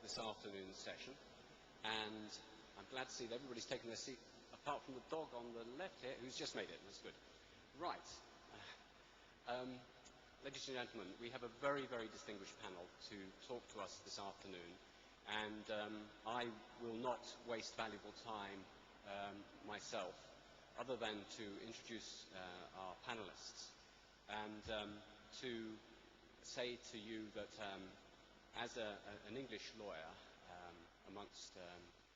this afternoon's session, and I'm glad to see that everybody's taken their seat, apart from the dog on the left here, who's just made it. That's good. Right. Ladies and gentlemen, we have a very, very distinguished panel to talk to us this afternoon, and I will not waste valuable time myself, other than to introduce our panelists, and to say to you that as an English lawyer, amongst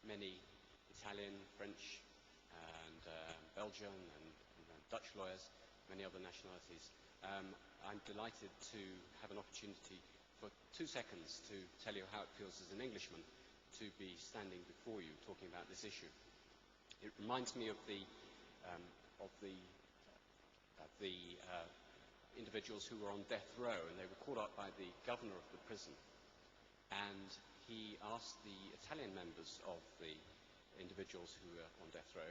many Italian, French, and Belgian and Dutch lawyers, many other nationalities, I'm delighted to have an opportunity for 2 seconds to tell you how it feels as an Englishman to be standing before you talking about this issue. It reminds me of the individuals who were on death row, and they were called up by the governor of the prison, and he asked the Italian members of the individuals who were on death row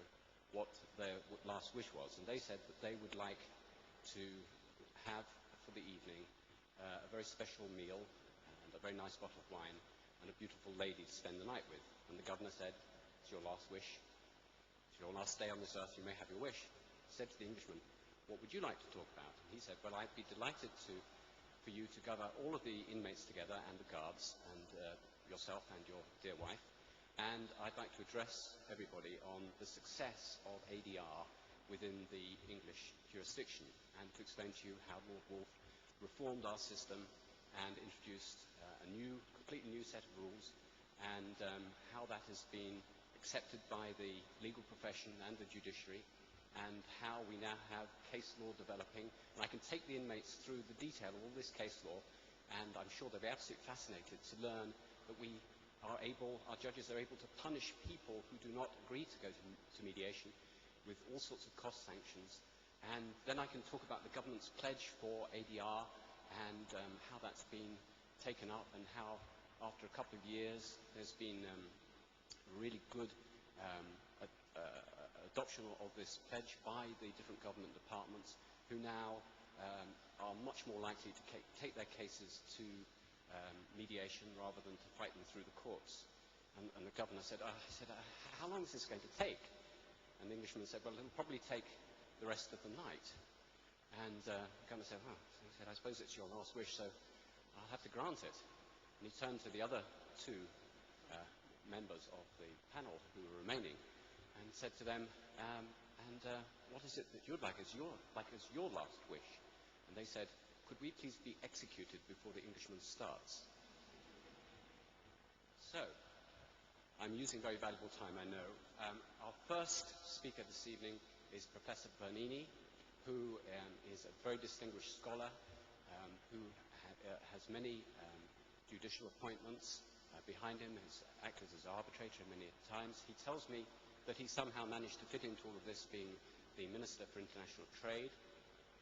what their last wish was, and they said that they would like to have for the evening a very special meal and a very nice bottle of wine and a beautiful lady to spend the night with. And the governor said, "It's your last wish. It's your last day on this earth. You may have your wish." He said to the Englishman, "What would you like to talk about?" And he said, "Well, I'd be delighted for you to gather all of the inmates together, and the guards, and yourself and your dear wife, and I'd like to address everybody on the success of ADR within the English jurisdiction, and to explain to you how Lord Wolfe reformed our system and introduced a completely new set of rules, and how that has been accepted by the legal profession and the judiciary, and how we now have case law developing. And I can take the inmates through the detail of all this case law, and I'm sure they'll be absolutely fascinated to learn that our judges are able to punish people who do not agree to go to mediation with all sorts of cost sanctions. And then I can talk about the government's pledge for ADR, and how that's been taken up, and how after a couple of years there's been really good adoption of this pledge by the different government departments, who now are much more likely to take their cases to mediation rather than to fight them through the courts. And the governor said, "How long is this going to take?" And the Englishman said, "Well, it'll probably take the rest of the night." And the governor said, he said, "I suppose it's your last wish, so I'll have to grant it." And he turned to the other two members of the panel who were remaining and said to them, "What is it that you'd like as your last wish?" And they said, "Could we please be executed before the Englishman starts?" So, I'm using very valuable time, I know. Our first speaker this evening is Professor Bernini, who is a very distinguished scholar, who has many judicial appointments behind him, has acted as arbitrator many times. He tells me that he somehow managed to fit into all of this, being the Minister for International Trade.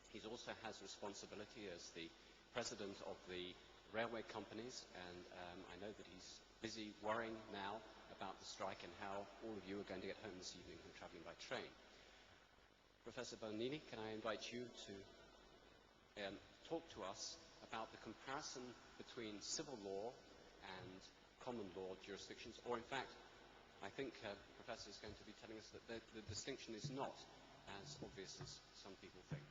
He also has responsibility as the president of the railway companies, and I know that he's busy worrying now about the strike and how all of you are going to get home this evening when travelling by train. Professor Bernini, can I invite you to talk to us about the comparison between civil law and common law jurisdictions, or in fact, I think the Professor is going to be telling us that the distinction is not as obvious as some people think.